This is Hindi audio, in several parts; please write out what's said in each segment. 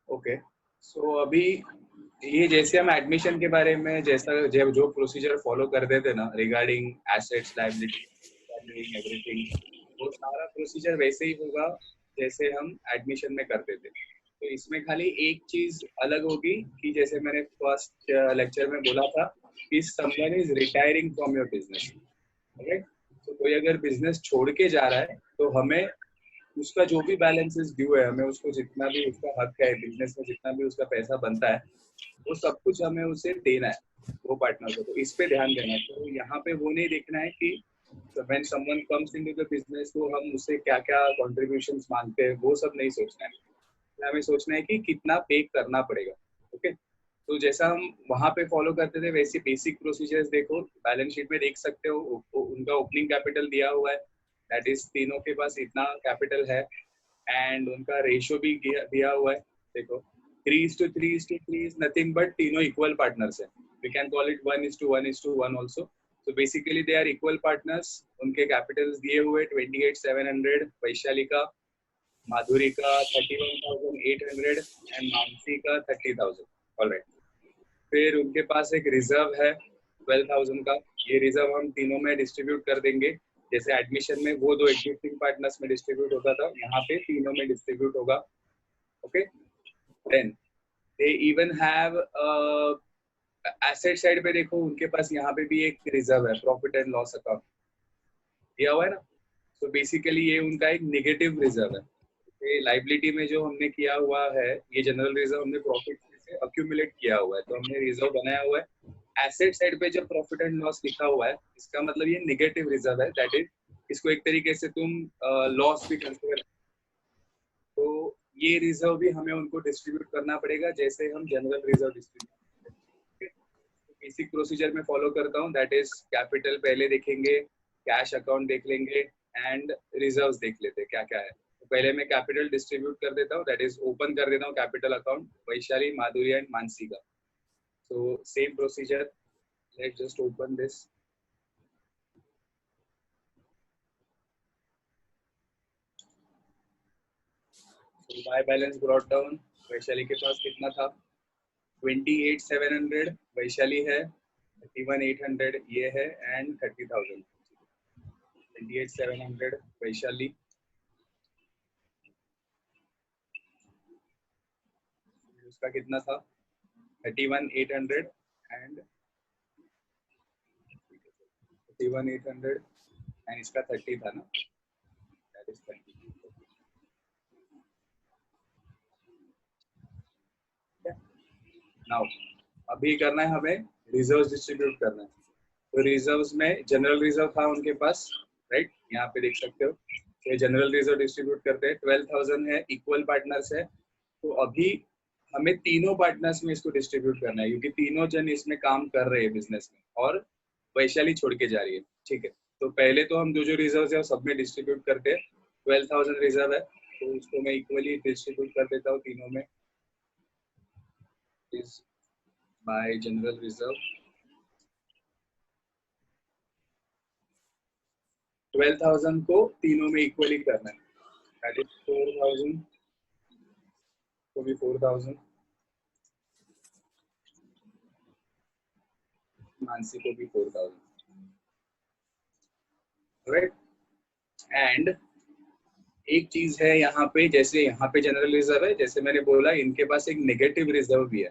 ओके, सो अभी ये जैसे हम एडमिशन के बारे में जैसा जब जो प्रोसीजर फॉलो करते थे ना रिगार्डिंग एसेट्स लायबिलिटी एवरीथिंग, वो सारा प्रोसीजर वैसे ही होगा जैसे हम एडमिशन में करते थे। तो इसमें खाली एक चीज अलग होगी कि जैसे मैंने फर्स्ट लेक्चर में बोला था कि someone is retiring from your business, right. तो कोई अगर बिजनेस छोड़ के जा रहा है तो हमें उसका जो भी बैलेंसेस ड्यू है, हमें उसको जितना भी उसका हक है बिजनेस में, जितना भी उसका पैसा बनता है, वो सब कुछ हमें उसे देना है वो पार्टनर को। तो इस पे ध्यान देना है। तो यहाँ पे वो नहीं देखना है कि when someone comes into the business तो हम उससे क्या क्या कॉन्ट्रीब्यूशंस मांगते हैं, वो सब नहीं सोचना है। हमें सोचना है कि कितना पे करना पड़ेगा। ओके, तो जैसा हम वहां पे फॉलो करते थे वैसे बेसिक प्रोसीजर्स देखो, बैलेंस शीट में देख सकते हो। उनका ओपनिंग कैपिटल दिया हुआ है, दैट इज तीनों के पास इतना कैपिटल है, एंड उनका रेशियो भी दिया हुआ है। देखो 3:3:3 is nothing but तीनों इक्वल पार्टनर्स है। We can call it 1:1:1 also. तो basically they are equal partners. उनके कैपिटल्स दिए हुए 28,700 वैशाली का, माधुरी का 31,800 एंड मानसी का 30,000। ऑलराइट, फिर उनके पास एक रिजर्व है 12,000 का। ये रिजर्व हम तीनों में डिस्ट्रीब्यूट कर देंगे। जैसे एडमिशन में वो दो एग्जिस्टिंग पार्टनर्स में डिस्ट्रीब्यूट होता था, यहाँ पे तीनों में डिस्ट्रीब्यूट होगा। Okay, then they even have asset side पे देखो, उनके पास यहाँ पे भी एक रिजर्व है, प्रॉफिट एंड लॉस अकाउंट दिया हुआ है ना। तो बेसिकली ये उनका एक नेगेटिव रिजर्व है। ये लाइबिलिटी में जो हमने किया हुआ है, ये जनरल रिजर्व हमने प्रॉफिट से अक्यूमुलेट किया हुआ है, तो हमने रिजर्व बनाया हुआ है। एसेट साइड पे जब प्रॉफिट एंड लॉस लिखा हुआ है, इसका मतलब ये नेगेटिव रिजर्व है, दैट इज इसको एक तरीके से तुम लॉस भी कंसिडर। तो ये रिजर्व भी हमें उनको डिस्ट्रीब्यूट करना पड़ेगा जैसे हम general reserve distribute. Basic procedure में फॉलो करता हूँ, दैट इज कैपिटल पहले देखेंगे, कैश अकाउंट देख लेंगे, एंड रिजर्व्स देख लेते हैं क्या क्या है। तो पहले मैं कैपिटल डिस्ट्रीब्यूट कर देता हूँ, दैट इज ओपन कर देता हूँ capital account Vaishali, Madhuri and Mansi का। So same procedure, let's just open this. By balance brought down, Vaishali के पास कितना था 28,700 वैशाली है, 31,800 ये है, एंड 30,000। 28,700 वैशाली, उसका कितना था 31,800 एंड 31,800 एंड इसका 30 था ना, दैट इज 30। नाउ अभी करना है हमें रिजर्व्स डिस्ट्रीब्यूट करना है। तो रिजर्व्स में जनरल रिजर्व था उनके पास, राइट, यहाँ पे देख सकते हो। ये जनरल रिजर्व डिस्ट्रीब्यूट करते हैं, 12,000 है, इक्वल पार्टनर्स है। तो अभी हमें तीनों पार्टनर्स में इसको डिस्ट्रीब्यूट करना है, क्योंकि तीनों जन इसमें काम कर रहे हैं बिजनेस में, और वैशाली छोड़ के जा रही है। ठीक है, तो पहले तो हम जो जो रिजर्व है सब में डिस्ट्रीब्यूट करते हैं। 12,000 रिजर्व है, तो उसको मैं इक्वली डिस्ट्रीब्यूट कर देता हूँ तीनों में। इज बाय जनरल रिजर्व 12,000 को तीनों में इक्वली करना है, दैट इज 4,000 को भी 4,000, मानसी को भी 4,000, राइट। एंड एक चीज है यहाँ पे, जैसे यहाँ पे जनरल रिजर्व है, जैसे मैंने बोला इनके पास एक नेगेटिव रिजर्व भी है।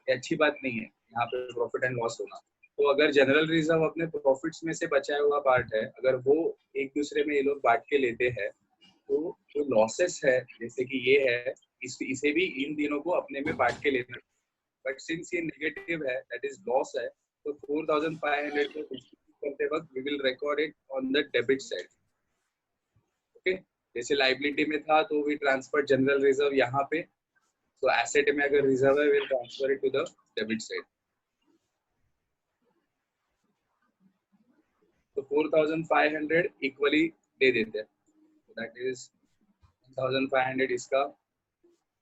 ये अच्छी बात नहीं है यहाँ पे प्रॉफिट एंड लॉस होना। तो अगर जनरल रिजर्व अपने प्रॉफिट्स में से बचाया हुआ पार्ट है, अगर वो एक दूसरे में ये लोग बांट के लेते हैं, तो जो लॉसेस है जैसे कि ये है, इसे भी इन तीनों को अपने में बांट के लेना। बट सिंस ये नेगेटिव है, दैट इज लॉस है, तो 4,500 को डिस्ट्रीब्यूट करते वक्त we will record it on the debit side. Okay, जैसे लाइबिलिटी में था तो वी ट्रांसफर जनरल रिजर्व यहाँ पे, तो एसेट में अगर रिजर्व है will transfer it to the debit side. तो 4,500 इक्वली दे देते हैं, तो दैट इज 1,500 इसका,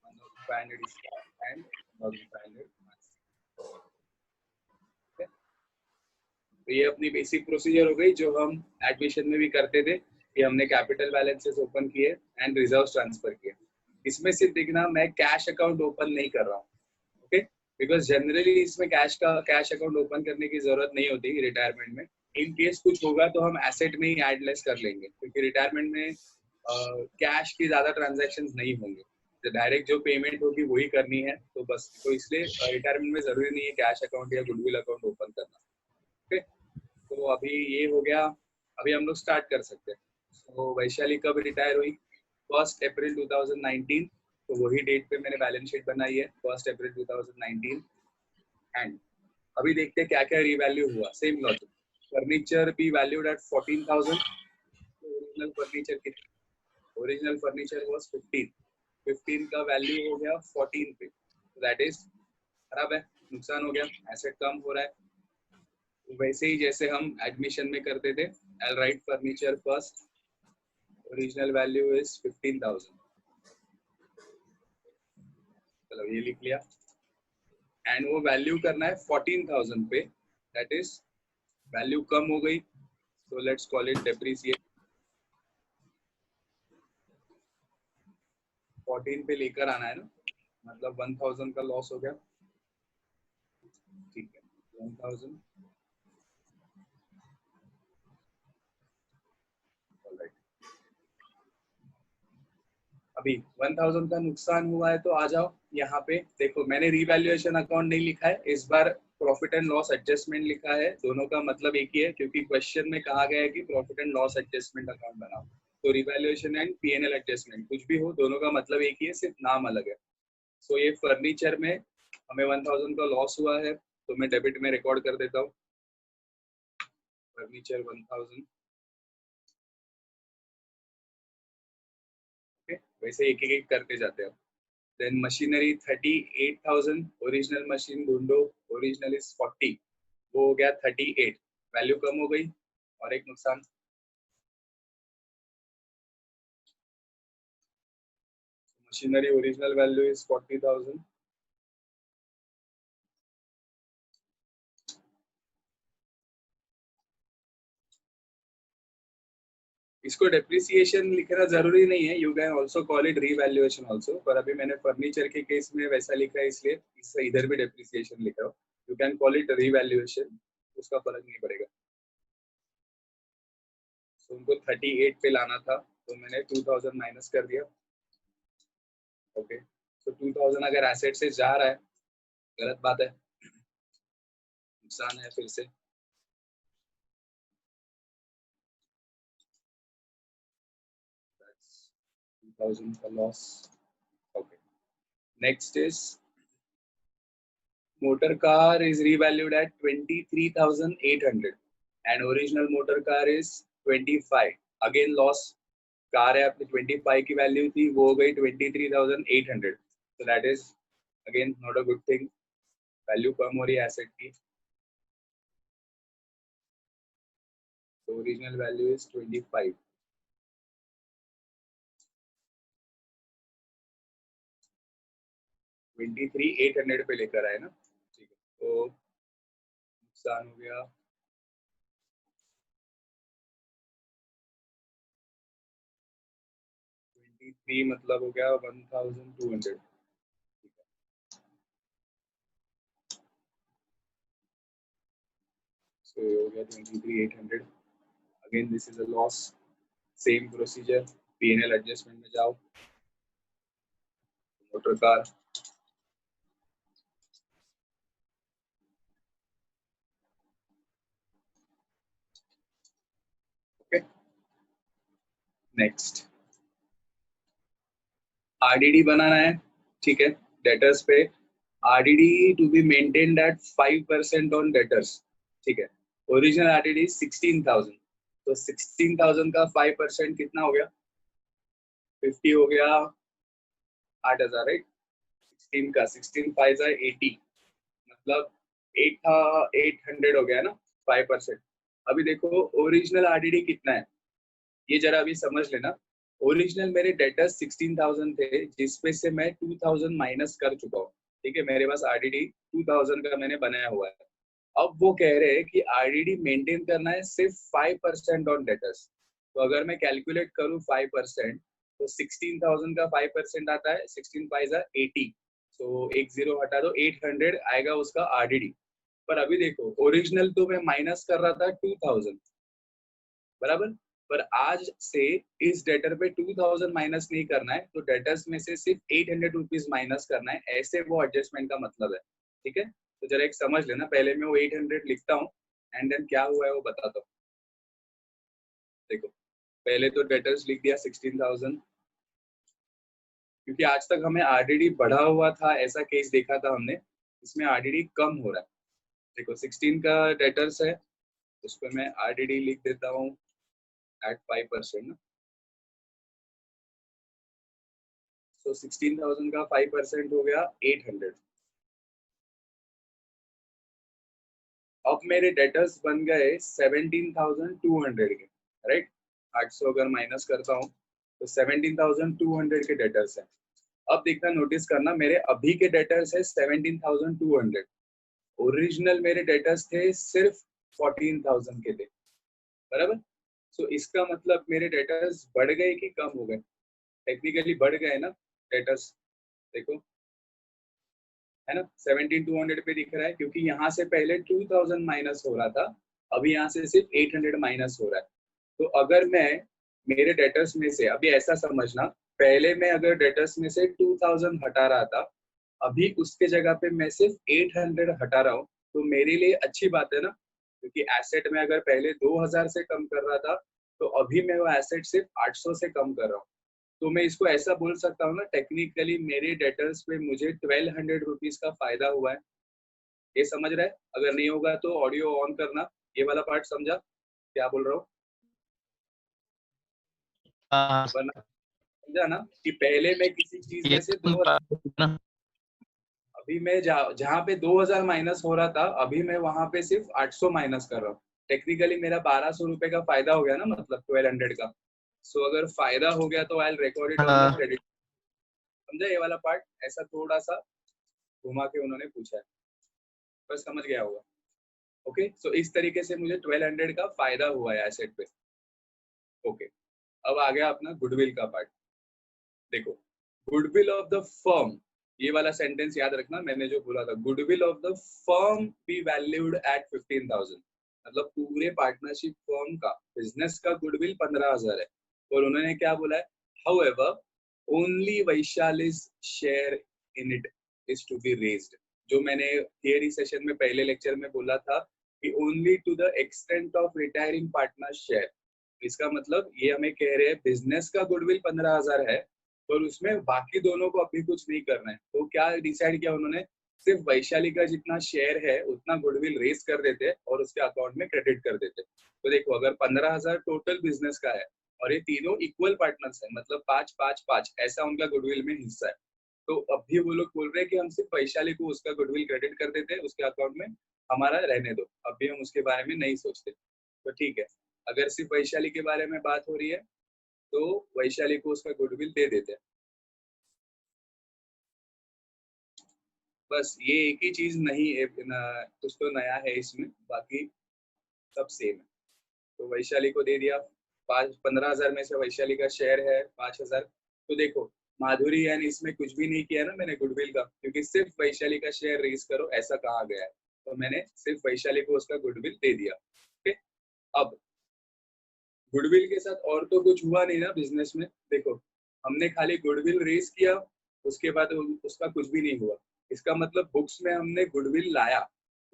1,500 इसका, एंड 1,500। तो ये अपनी बेसिक प्रोसीजर हो गई जो हम एडमिशन में भी करते थे। कि हमने कैपिटल बैलेंसेस ओपन किए एंड रिजर्व ट्रांसफर किए। इसमें सिर्फ देखना मैं कैश अकाउंट ओपन नहीं कर रहा हूँ, ओके, बिकॉज जनरली इसमें कैश अकाउंट ओपन करने की जरूरत नहीं होती रिटायरमेंट में। इन केस कुछ होगा तो हम एसेट में ही एड लेस कर लेंगे, क्योंकि रिटायरमेंट में कैश की ज्यादा ट्रांजैक्शंस नहीं होंगे, तो डायरेक्ट जो पेमेंट होगी वही करनी है, तो बस तो इसलिए रिटायरमेंट में जरूरी नहीं है कैश अकाउंट या गुडविल अकाउंट ओपन करना। ओके, तो अभी ये हो गया, अभी हम लोग स्टार्ट कर सकते हैं। तो वैशाली कब रिटायर हुई? 1 अप्रैल 2019, तो वही डेट पे मैंने बैलेंस शीट बनाई है, 1 अप्रैल 2019। एंड अभी देखते हैं क्या क्या रीवैल्यू हुआ। Same logic, furniture B valued eight 14,000, original furniture कितना? ओरिजिनल फर्नीचर वाज 15 का वैल्यू हो गया 14 पे, दैट इज खराब है, नुकसान हो गया, एसेट कम हो रहा है। तो वैसे ही जैसे हम एडमिशन में करते थे, I write furniture first, original value is 15,000, चलो ये लिख लिया, एंड वो वैल्यू करना है 14,000 पे, दैट इज वैल्यू कम हो गई, so let's call it depreciate। 14 पे लेकर आना है ना, मतलब 1,000 का लॉस हो गया, ठीक है, 1,000, ऑलराइट। अभी 1,000 का नुकसान हुआ है, तो आ जाओ यहाँ पे देखो, मैंने रीवैल्यूएशन अकाउंट नहीं लिखा है इस बार, प्रॉफिट एंड लॉस एडजस्टमेंट लिखा है। दोनों का मतलब एक ही है, क्योंकि क्वेश्चन में कहा गया है कि profit and loss adjustment account बनाओ, तो रिवैल्यूएशन एंड पीएनएल एडजस्टमेंट कुछ भी हो, दोनों का मतलब एक ही है, सिर्फ नाम अलग है। सो ये फर्नीचर में हमें 1,000 का लॉस हुआ है, तो मैं डेबिट में रिकॉर्ड कर देता हूँ, फर्नीचर 1,000, ओके, वैसे एक एक करते जाते हैं। देन मशीनरी 38,000, ओरिजिनल मशीन ढूंढो, ओरिजिनल इज 40, वो हो गया 38, वैल्यू कम हो गई, और एक नुकसान, मशीनरी ओरिजिनल वैल्यू इज 40,000, इसको डेप्रिसिएशन लिखना जरूरी नहीं है, you can also call it revaluation also, पर अभी मैंने फर्नीचर के केस में वैसा लिखा है, इसलिए इससे इधर भी डेप्रिसिएशन लिखा हो, you can call it revaluation, उसका फर्क नहीं पड़ेगा। तो उनको 38 पे लाना था, तो मैंने 2,000 माइनस कर दिया, ओके, तो 2,000 अगर एसेट से जा रहा है, गलत बात है, नुकसान है फिर से, 2,000 का loss, okay. Next is motor car is revalued at 23,800 and original motor car is 25, again loss, car है अपनी 25 की वैल्यू थी, वो हो गई 23,800, so that is again not a good thing, value कम हो रही है एसेट की, so original value is 25, 23,800 पे लेकर आए ना, ठीक है, तो नुकसान हो गया 23, मतलब हो गया 1,200, so ये हो गया 23,800, again this is a loss, same procedure, P&L adjustment में जाओ, motor car, okay, next RDD बनाना है, ठीक है, डेटर्स पे RDD to be maintained at 5% on debtors, ठीक है, ओरिजिनल आरडीडी 16,000, तो 16,000 का 5% कितना हो गया, 50 हो गया 8,000, राइट, 16 का 16 5 80, मतलब 800 हो गया ना 5%। अभी देखो ओरिजिनल आरडीडी कितना है, ये जरा अभी समझ लेना, ओरिजिनल मेरे डेटर्स 16,000 थे, जिसपे से मैं 2,000 माइनस कर चुका हूँ, ठीक है, मेरे पास आरडीडी 2,000 का मैंने बनाया हुआ है। अब वो कह रहे हैं कि आरडीडी मेंटेन करना है सिर्फ 5% ऑन डेटर्स, तो अगर मैं कैलकुलेट करूँ 5%, तो 16,000 का 5% आता है 16 5 80। तो एक जीरो हटा दो, 800 आएगा उसका आरडीडी। पर अभी देखो ओरिजिनल तो मैं माइनस कर रहा था 2000, बराबर। पर आज से इस डेटर पे 2000 माइनस नहीं करना है, तो डेटर्स में से सिर्फ 800 रुपीज माइनस करना है, ऐसे वो एडजस्टमेंट का मतलब है। ठीक है, तो जरा एक समझ लेना, पहले मैं वो 800 लिखता हूँ एंड देन क्या हुआ है वो बताता हूँ। देखो पहले तो डेटर्स लिख दिया 16,000, क्योंकि आज तक हमें आरडीडी बढ़ा हुआ था, ऐसा केस देखा था हमने, इसमें आरडीडी कम हो रहा है। देखो 16 का डेटर्स है, उस पर मैं आरडीडी लिख देता हूँ एट 5% ना। तो 16,000 का 5% हो गया 800। अब मेरे डेटर्स बन गए 17,200 के, राइट। 800 अगर माइनस करता हूँ तो 17,200 के डेटर्स है। अब देखना, नोटिस करना, मेरे अभी के डेटर्स है 17,200। ओरिजिनल मेरे डेटर्स थे सिर्फ 14,000 के थे, बराबर। सो इसका मतलब मेरे डेटर्स बढ़ गए कि कम हो गए? टेक्निकली बढ़ गए ना डेटर्स, देखो है ना। 17,200 पे दिख रहा है, क्योंकि यहाँ से पहले 2000 माइनस हो रहा था, अभी यहाँ से सिर्फ 800 माइनस हो रहा है। तो अगर मैं मेरे डेटर्स में से, अभी ऐसा समझना, पहले मैं अगर डेटर्स में से 2000 हटा रहा था, अभी उसके जगह पे मैं सिर्फ 800 हटा रहा हूँ, तो मेरे लिए अच्छी बात है ना, क्योंकि एसेट में अगर पहले 2000 से कम कर रहा था, तो अभी मैं वो एसेट सिर्फ 800 से कम कर रहा हूँ। तो मैं इसको ऐसा बोल सकता हूँ ना, टेक्निकली मेरे डेटर्स पे मुझे 1200 रुपीज का फायदा हुआ है। ये समझ रहा है? अगर नहीं होगा तो ऑडियो ऑन करना। ये वाला पार्ट समझा क्या बोल रहा हूँ? हाँ, वरना समझा ना कि पहले मैं किसी चीज ये में से तो ना, अभी मैं जहाँ पे 2000 माइनस हो रहा था, अभी मैं वहां पे सिर्फ 800 माइनस कर रहा हूँ। टेक्निकली मेरा 1200 रुपए का फायदा हो गया ना, मतलब 1200 का। सो अगर फायदा हो गया तो I record it on the हाँ, क्रेडिट। समझा ये वाला पार्ट? ऐसा थोड़ा सा घुमा के उन्होंने पूछा है, बस समझ गया होगा। ओके, सो इस तरीके से मुझे 1200 का फायदा हुआ है एसेट पे। ओके, अब आ गया अपना गुडविल का पार्ट। देखो, गुडविल ऑफ द फर्म, ये वाला सेंटेंस याद रखना, मैंने जो बोला था, goodwill of the firm be valued at 15,000। मतलब पूरे पार्टनरशिप फर्म का, बिजनेस का गुडविल 15,000 है। और उन्होंने क्या बोला है? However only Vaishali's share in it is to be raised. जो मैंने थियरी सेशन में पहले लेक्चर में बोला था कि only to the extent of retiring partner share. इसका मतलब ये हमें कह रहे हैं बिजनेस का गुडविल 15,000 है, और उसमें बाकी दोनों को अभी कुछ नहीं करना है। तो क्या डिसाइड किया उन्होंने? सिर्फ वैशाली का जितना शेयर है उतना गुडविल रेज कर देते और उसके अकाउंट में क्रेडिट कर देते। तो देखो, अगर 15,000 टोटल बिजनेस का है और ये तीनों इक्वल पार्टनर्स हैं, मतलब 5-5-5 ऐसा उनका गुडविल में हिस्सा है, तो अभी वो लोग बोल रहे हैं कि हम सिर्फ वैशाली को उसका गुडविल क्रेडिट कर देते हैं उसके अकाउंट में, हमारा रहने दो, अभी हम उसके बारे में नहीं सोचते। तो ठीक है, अगर सिर्फ वैशाली के बारे में बात हो रही है तो वैशाली को उसका गुडविल दे देते हैं। बस ये एक ही चीज नहीं है, कुछ तो नया है इसमें, बाकी सब सेम है। तो वैशाली को दे दिया, 15,000 में से वैशाली का शेयर है 5,000। तो देखो, माधुरी यानी इसमें कुछ भी नहीं किया ना मैंने गुडविल का, क्योंकि सिर्फ वैशाली का शेयर रेज करो ऐसा कहा गया है, तो मैंने सिर्फ वैशाली को उसका गुडविल दे दिया। ओके, अब गुडविल के साथ और तो कुछ हुआ नहीं ना बिजनेस में। देखो, हमने खाली गुडविल रेज किया, उसके बाद उसका कुछ भी नहीं हुआ। इसका मतलब बुक्स में हमने गुडविल लाया,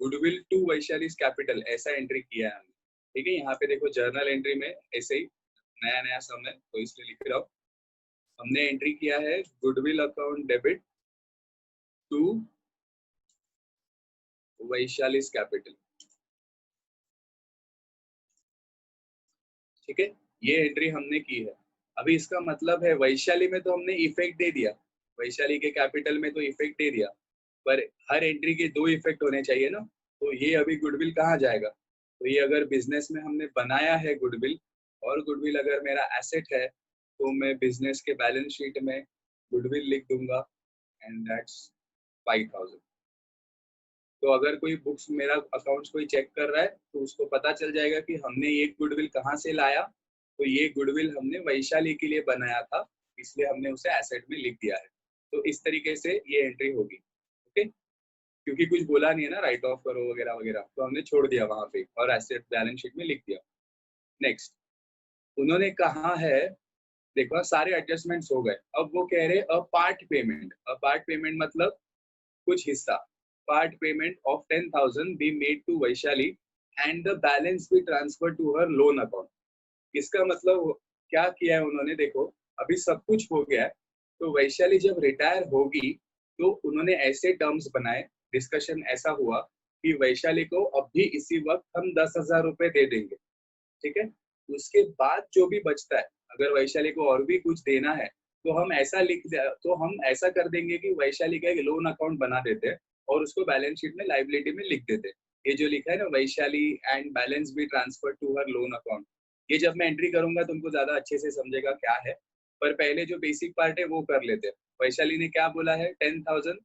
गुडविल टू वैशालीज कैपिटल ऐसा एंट्री किया है हमने। ठीक है, यहाँ पे देखो जर्नल एंट्री में ऐसे ही नया नया सम है तो इसलिए लिख रहा हूँ। हमने एंट्री किया है goodwill account debit to Vaishali's capital. ठीक है, ये एंट्री हमने की है। अभी इसका मतलब है वैशाली में तो हमने इफेक्ट दे दिया, वैशाली के कैपिटल में तो इफेक्ट दे दिया, पर हर एंट्री के 2 इफेक्ट होने चाहिए ना। तो ये अभी गुडविल कहाँ जाएगा? तो ये अगर बिजनेस में हमने बनाया है गुडविल, और गुडविल अगर मेरा एसेट है, तो मैं बिजनेस के बैलेंस शीट में गुडविल लिख दूंगा एंड दैट्स 5,000। तो अगर कोई बुक्स मेरा अकाउंट्स कोई चेक कर रहा है तो उसको पता चल जाएगा कि हमने ये गुडविल कहाँ से लाया। तो ये गुडविल हमने वैशाली के लिए बनाया था, इसलिए हमने उसे एसेट में लिख दिया है। तो इस तरीके से ये एंट्री होगी। ओके, क्योंकि कुछ बोला नहीं है ना राइट ऑफ करो वगैरह वगैरह, तो हमने छोड़ दिया वहां पे और एसेट बैलेंस शीट में लिख दिया। नेक्स्ट उन्होंने कहा है, देखो सारे एडजस्टमेंट्स हो गए, अब वो कह रहे a part payment. A part payment मतलब कुछ हिस्सा। Part payment of 10,000 be made to Vaishali and the balance be transfer to her loan account. इसका मतलब क्या किया है उन्होंने, देखो अभी सब कुछ हो गया है, तो वैशाली जब रिटायर होगी तो उन्होंने ऐसे टर्म्स बनाए, डिस्कशन ऐसा हुआ कि वैशाली को अब भी इसी वक्त हम 10,000 रुपए दे देंगे, ठीक है। उसके बाद जो भी बचता है, अगर वैशाली को और भी कुछ देना है तो हम ऐसा तो हम ऐसा कर देंगे कि वैशाली का एक लोन अकाउंट बना देते हैं और उसको बैलेंस शीट में लाइबिलिटी में लिख देते हैं। ये जो लिखा है ना, Vaishali and balance be transfer to her loan account, ये जब मैं एंट्री करूंगा तुमको ज्यादा अच्छे से समझेगा क्या है। पर पहले जो बेसिक पार्ट है वो कर लेते हैं। वैशाली ने क्या बोला है, 10,000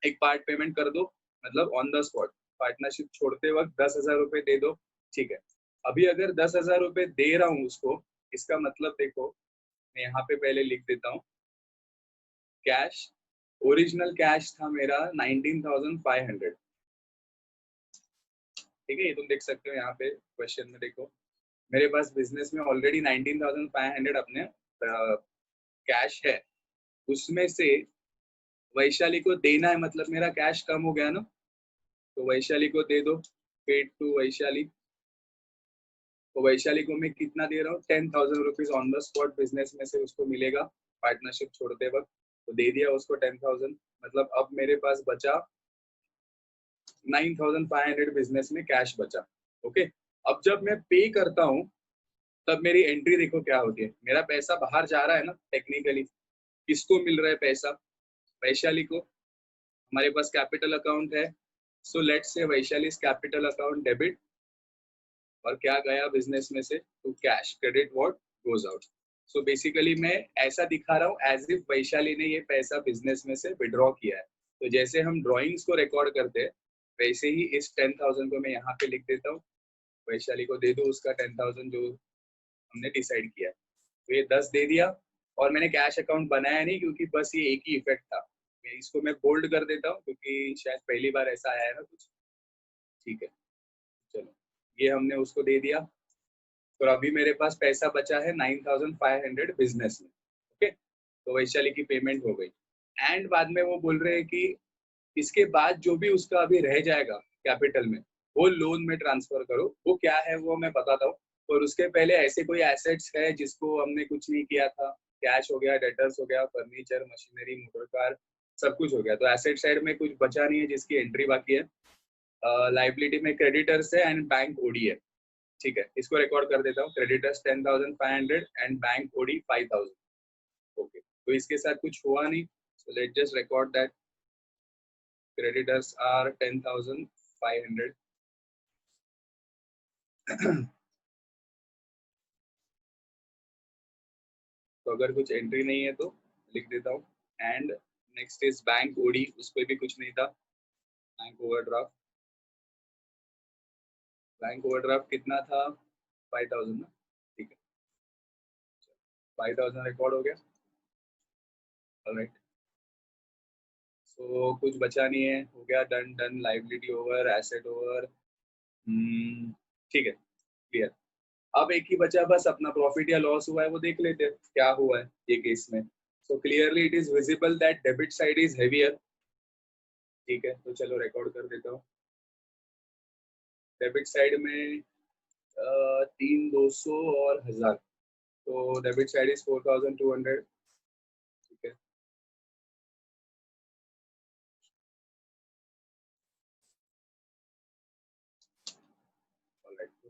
एक पार्ट पेमेंट कर दो, मतलब ऑन द स्पॉट, पार्टनरशिप छोड़ते वक्त 10,000 रुपए दे दो, ठीक है। अभी अगर 10,000 रुपए दे रहा हूँ उसको, इसका मतलब देखो मैं यहाँ पे पहले लिख देता हूँ, कैश, ओरिजिनल कैश था मेरा 19,500, ठीक है। ये तुम देख सकते हो यहाँ पे क्वेश्चन में, देखो मेरे पास बिजनेस में ऑलरेडी 19,500 अपने कैश है, उसमें से वैशाली को देना है, मतलब मेरा कैश कम हो गया ना, तो वैशाली को दे दो, पेड टू वैशाली। तो वैशाली को मैं कितना दे रहा हूँ, 10,000 rupees on the spot business में से उसको मिलेगा पार्टनरशिप छोड़ते वक्त, तो दे दिया उसको 10,000। मतलब अब मेरे पास बचा 9,500 बिजनेस में कैश बचा। ओके, अब जब मैं पे करता हूँ तब मेरी एंट्री देखो क्या होती है, मेरा पैसा बाहर जा रहा है ना टेक्निकली, किसको मिल रहा है पैसा, वैशाली को। हमारे पास कैपिटल अकाउंट है, so let's say Vaishali capital account debit, और क्या गया बिजनेस में से, to cash, credit what goes out. So basically मैं ऐसा दिखा रहा हूँ एज इफ वैशाली ने ये पैसा बिजनेस में से विड्रॉ किया है। तो जैसे हम ड्रॉइंग्स को रिकॉर्ड करते हैं वैसे ही इस 10,000 को मैं यहाँ पे लिख देता हूँ, वैशाली को दे दो उसका 10,000 जो हमने डिसाइड किया है। तो ये 10 दे दिया, और मैंने कैश अकाउंट बनाया नहीं क्योंकि बस ये एक ही इफेक्ट था। इसको मैं बोल्ड कर देता हूँ क्योंकि शायद पहली बार ऐसा आया है ना कुछ, ठीक है। चलो ये हमने उसको दे दिया, तो अभी मेरे पास पैसा बचा है 9,500 बिजनेस में। ओके, तो वैशाली की पेमेंट हो गई। एंड बाद में वो बोल रहे हैं कि इसके बाद जो भी उसका अभी रह जाएगा कैपिटल में वो लोन में ट्रांसफर करो। वो क्या है वो मैं बताता हूँ, और उसके पहले ऐसे कोई एसेट्स है जिसको हमने कुछ नहीं किया था, कैश हो गया, डेटर्स हो गया, फर्नीचर, मशीनरी, मोटर कार, सब कुछ हो गया। तो एसेट साइड में कुछ बचा नहीं है जिसकी एंट्री बाकी है। लाइबिलिटी में क्रेडिटर्स है एंड बैंक ओडी है, ठीक है। इसको रिकॉर्ड कर देता हूँ, creditors 10,500 and bank OD 5,000। Okay, तो इसके साथ कुछ हुआ नहीं, so let just record that creditors are 10,500 तो अगर कुछ एंट्री नहीं है तो लिख देता हूँ। And next is bank OD, उस पर भी कुछ नहीं था। बैंक ओवरड्राफ्ट, बैंक ओवरड्राफ्ट कितना था, 5,000 ना, ठीक है। 5,000 रिकॉर्ड हो गया, ऑलराइट। सो कुछ बचा नहीं है, हो गया, done done, liability over, asset over, ठीक है, क्लियर। अब एक ही बचा बस, अपना प्रॉफिट या लॉस हुआ है वो देख लेते हैं क्या हुआ है ये केस में। So clearly it is visible that debit side is heavier, ठीक है। तो चलो रिकॉर्ड कर देता हूँ, डेबिट साइड में 3,200 और 1,000, तो डेबिट साइड इज 4,200, ठीक है।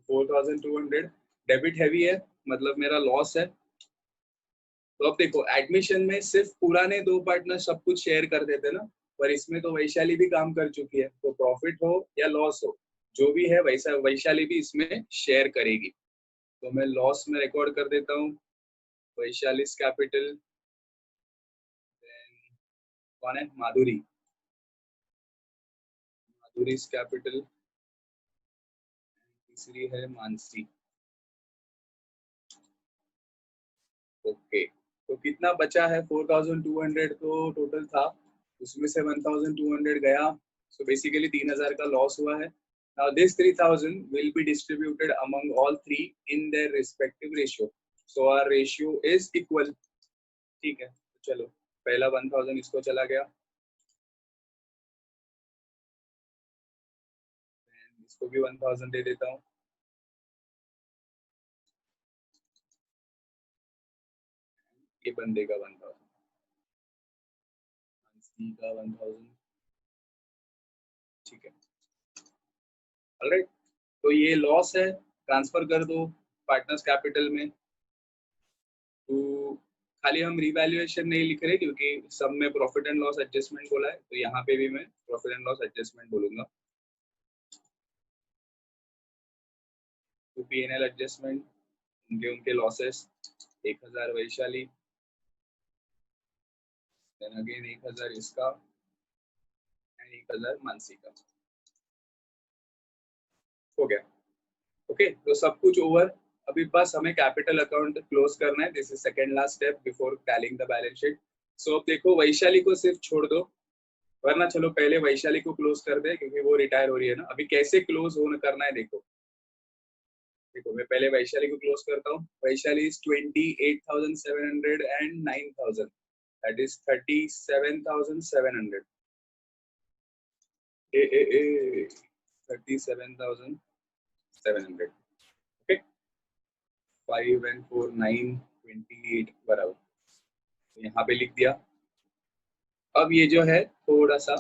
4,200 डेबिट हैवी है, मतलब मेरा लॉस है। तो अब देखो एडमिशन में सिर्फ पुराने दो पार्टनर सब कुछ शेयर कर देते ना, पर इसमें तो वैशाली भी काम कर चुकी है, तो प्रॉफिट हो या लॉस हो जो भी है वैसा वैशाली भी इसमें शेयर करेगी। तो मैं लॉस में रिकॉर्ड कर देता हूँ वैशाली कैपिटल, कौन है, माधुरी, माधुरी कैपिटल, तीसरी है मानसी, ओके, तो कितना बचा है? 4200 तो टोटल था, उसमें से 1200 गया, so basically 3000 का लॉस हुआ है. Now this 3000 will be distributed among all three in their respective ratio. So our ratio is equal. ठीक है, चलो पहला 1000 इसको चला गया, इसको भी 1000 दे देता हूँ, ये बंदे का 1000, सी का 1000. ठीक है, ऑलराइट. तो ये लॉस है, ट्रांसफर कर दो पार्टनर्स कैपिटल में. तो खाली हम रिवैल्यूएशन नहीं लिख रहे क्योंकि सब में प्रॉफिट एंड लॉस एडजस्टमेंट बोला है, तो यहाँ पे भी मैं प्रॉफिट एंड लॉस एडजस्टमेंट बोलूंगा. तो P&L एडजस्टमेंट, उनके उनके लॉसेस 1000 वैशाली, देन अगेन 1000 इसका एंड 1000 मानसी का. हो गया. ओके, तो सब कुछ ओवर. अभी बस हमें कैपिटल अकाउंट क्लोज करना है. This is second last step before tallying the balance sheet. So अब देखो वैशाली को सिर्फ छोड़ दो, वरना चलो पहले वैशाली को क्लोज कर दे क्योंकि वो रिटायर हो रही है ना. अभी कैसे क्लोज होना करना है देखो. देखो मैं पहले वैशाली को क्लोज करता हूँ. Vaishali is 28,700 and 9,000, that is 37,700. 37,700. Okay, 5 and 4 9 28 बराबर, यहाँ पे लिख दिया. अब ये जो है थोड़ा सा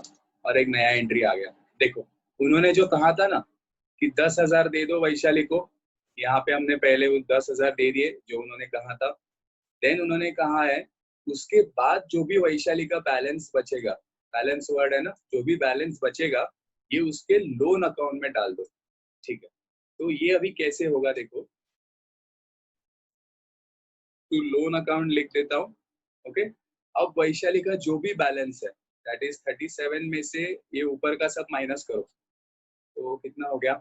और एक नया एंट्री आ गया. देखो उन्होंने जो कहा था ना कि 10,000 दे दो वैशाली को, यहाँ पे हमने पहले वो 10,000 दे दिए जो उन्होंने कहा था. देन उन्होंने कहा है उसके बाद जो भी वैशाली का बैलेंस बचेगा, बैलेंस वर्ड है ना, जो भी बैलेंस बचेगा ये उसके लोन अकाउंट में डाल दो. ठीक है, तो ये अभी कैसे होगा देखो. तो लोन अकाउंट लिख देता हूँ. ओके, अब वैशाली का जो भी बैलेंस है दैट इज 37 में से ये ऊपर का सब माइनस करो, तो कितना हो गया?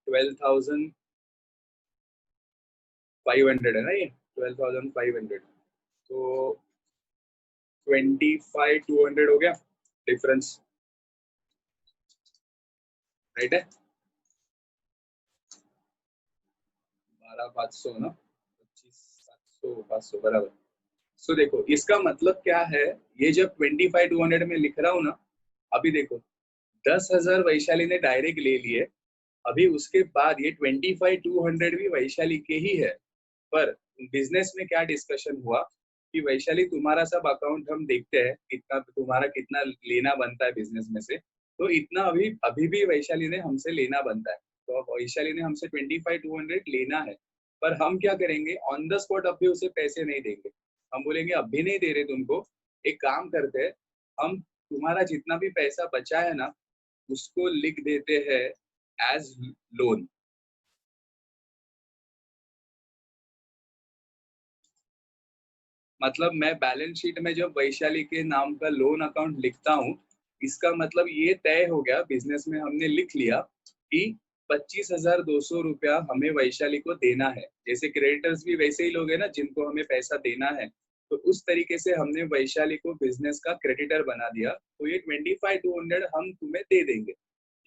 12,500 है ना, ये 12,500. तो 25,200 हो गया डिफरेंस, राइट है. 12,500 ना, 25,700 500 बराबर. सो देखो इसका मतलब क्या है, ये जब 25,200 में लिख रहा हूँ ना, अभी देखो 10,000 वैशाली ने डायरेक्ट ले लिए. अभी उसके बाद ये 25,200 भी वैशाली के ही है. पर बिजनेस में क्या डिस्कशन हुआ कि वैशाली तुम्हारा सब अकाउंट हम देखते हैं, कितना तुम्हारा कितना लेना बनता है बिजनेस में से, तो इतना अभी अभी भी वैशाली ने हमसे लेना बनता है. तो अब वैशाली ने हमसे 25,200 लेना है, पर हम क्या करेंगे, ऑन द स्पॉट अभी उसे पैसे नहीं देंगे. हम बोलेंगे अभी नहीं दे रहे तुमको, एक काम करते हैं, हम तुम्हारा जितना भी पैसा बचा है ना उसको लिख देते हैं एज लोन. मतलब मैं बैलेंस शीट में जब वैशाली के नाम का लोन अकाउंट लिखता हूँ, इसका मतलब ये तय हो गया, बिजनेस में हमने लिख लिया कि 25,200 रुपया हमें वैशाली को देना है. जैसे क्रेडिटर्स भी वैसे ही लोग हैं ना जिनको हमें पैसा देना है, तो उस तरीके से हमने वैशाली को बिजनेस का क्रेडिटर बना दिया. तो ये 25,200 हम तुम्हें दे देंगे,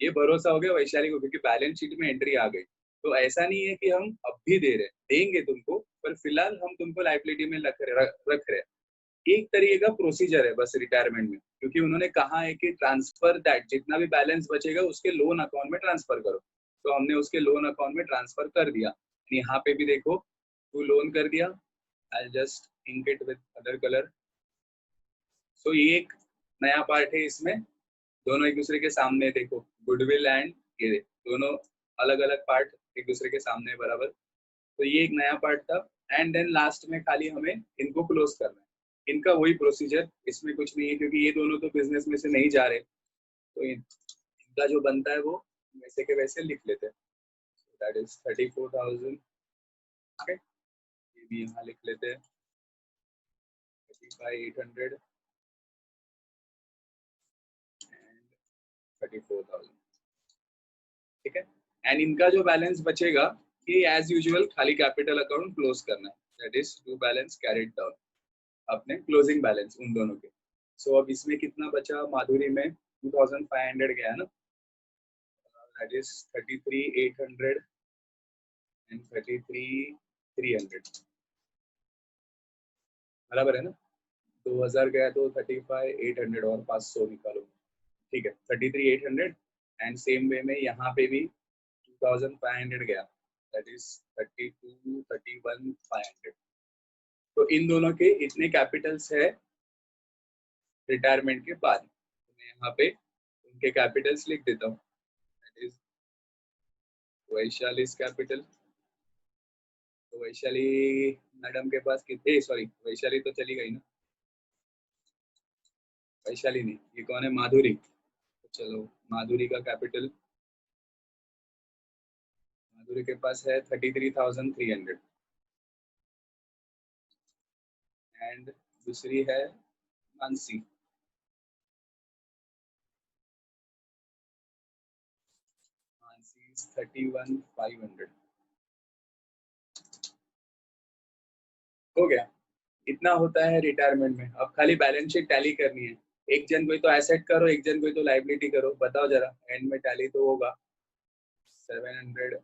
ये भरोसा हो गया वैशाली को क्योंकि बैलेंस शीट में एंट्री आ गई. तो ऐसा नहीं है कि हम अब भी दे रहे, देंगे तुमको, पर फिलहाल हम तुमको लाइबिलिटी में रख रहे. एक तरीके का प्रोसीजर है बस रिटायरमेंट में, क्योंकि उन्होंने कहा है कि ट्रांसफर दैट, जितना भी बैलेंस बचेगा उसके लोन अकाउंट में ट्रांसफर करो. तो हमने उसके लोन अकाउंट में ट्रांसफर कर दिया. यहाँ पे भी देखो टू लोन कर दिया. I just ink it with other colour. So ये एक नया पार्ट है इसमें, दोनों एक दूसरे के सामने देखो, गुडविल एंड ये दोनों अलग अलग पार्ट एक दूसरे के सामने बराबर. तो ये एक नया पार्ट था. एंड देन लास्ट में खाली हमें इनको क्लोज करना है. इनका वही प्रोसीजर, इसमें कुछ नहीं है क्योंकि ये दोनों तो बिजनेस में से नहीं जा रहे, तो इनका जो बनता है वो वैसे के वैसे लिख लेते हैं. That is 34,000. ओके, ये भी यहाँ लिख लेते हैं 35,800 एंड 34,000. ठीक है, एंड इनका जो बैलेंस बचेगा ये एज यूजुअल खाली कैपिटल अकाउंट क्लोज करना है. That is to balance carried down अपने क्लोजिंग बैलेंस उन दोनों के। सो अब इसमें कितना बचा माधुरी में 2500 गया ना, दैट इज 33,800 एंड 33,300 बराबर है ना। 2000 गया तो 35,800 और 500 निकालो, ठीक है 33,800 एंड सेम वे में यहाँ पे भी 2500 गया दैट इज 31,500। तो इन दोनों के इतने कैपिटल्स है रिटायरमेंट के बाद। मैं यहाँ पे उनके कैपिटल्स लिख देता हूँ, दैट इज वैशाली's कैपिटल। तो वैशाली मैडम के पास कितने, सॉरी वैशाली तो चली गई ना, वैशाली नहीं, ये कौन है माधुरी। तो चलो माधुरी का कैपिटल, माधुरी के पास है 33,300 एंड दूसरी है मानसी, मानसी 31,500 हो गया। इतना होता है रिटायरमेंट में। अब खाली बैलेंस शीट टैली करनी है, एक जन कोई तो एसेट करो, एक जन कोई तो लाइबिलिटी करो, बताओ जरा एंड में टैली तो होगा। 700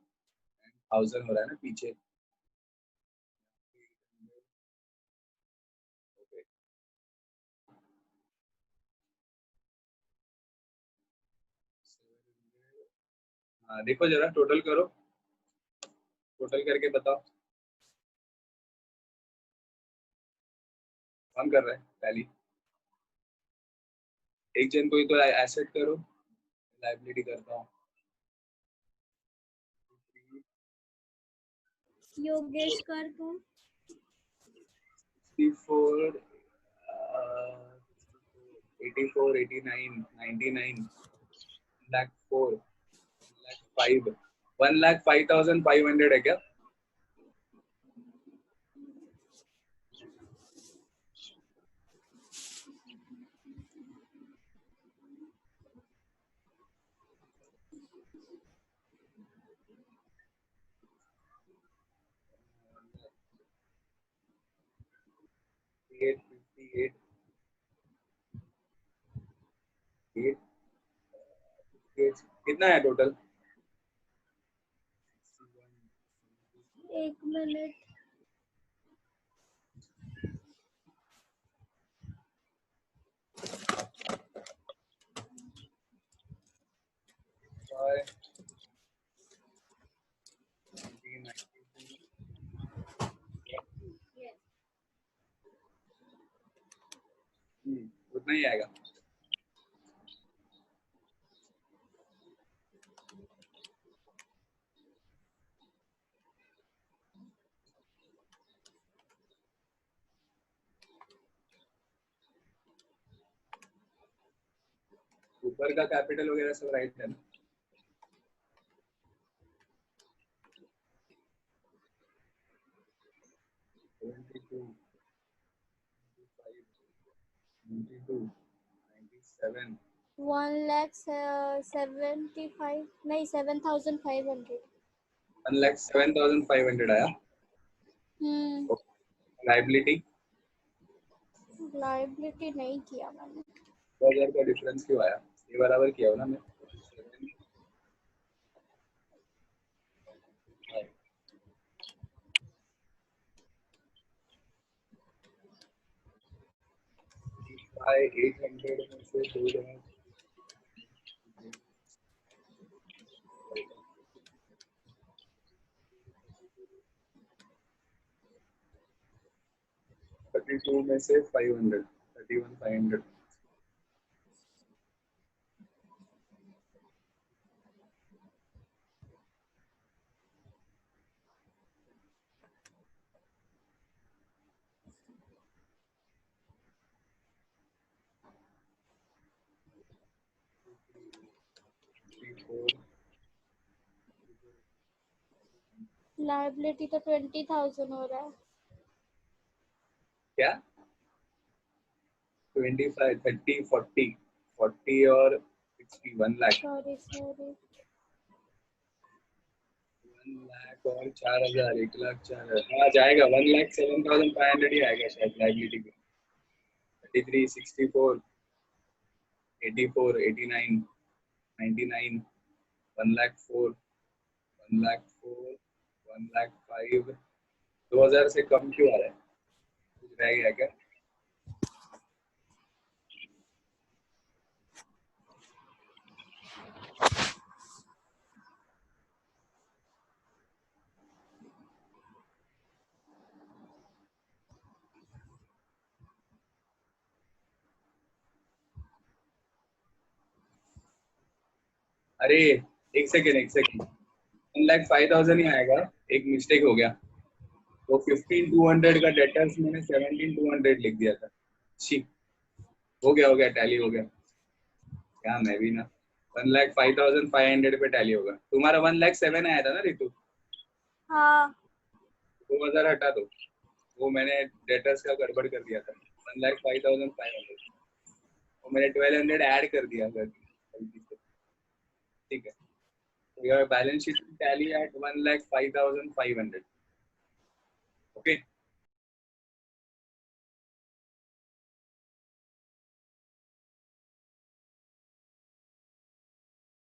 1000 हो रहा है ना पीछे, हाँ देखो जरा टोटल करो, टोटल करके बताओ। कौन कर रहा है टैली, एक जन कोई तो एसेट करो, लाइबिलिटी करता हूँ। योगेश कर तुम। 64 84 89 99 लाख 4 लाख 5 1,05,500 है क्या। कितना है टोटल। एक मिनट। उतना ही आएगा। ऊपर का कैपिटल वगैरह सब राइट है ना। सेवन 1,75,000 नहीं 7,500। 1,07,500 आया। लाइबिलिटी लाइबिलिटी नहीं किया मैंने। 2,000 का डिफरेंस क्यों आया, ये बराबर किया हो ना मैं। भाई 800 में से 2 जगह 32 में से 500 31,500 लाइबिलिटी तो 20,000 हो रहा है। क्या 25 30 40 40 और 60 1 लाख सॉरी सॉरी 1 लाख और 4,000, 1,04,000, हाँ जाएगा। 1,07,500 ही आएगा शायद लाइबिलिटी पे। 33, 64, 84, 89, 99, 1,04,000, 1,04,000, 1,05,000। 2,000 से कम क्यों आ रहा है? कुछ रह गया क्या? अरे एक सेकेंड, एक सेकेंड। 1,05,000 ही आएगा। एक मिस्टेक हो गया। वो 15,200 का डेटर्स मैंने 17,200 लिख दिया था। छी, हो गया, हो गया, टैली हो गया। क्या मैं भी ना। 1,05,500 पे टैली होगा। तुम्हारा 1,07,000 आया था ना रितु? हाँ 2,000 हटा दो। वो मैंने डेटर्स का गड़बड़ कर दिया था। 1,05,500, वो मैंने 1,200 ऐड कर दिया गलती से। ठीक है, तो your balance sheet tally at 1,05,500। Okay.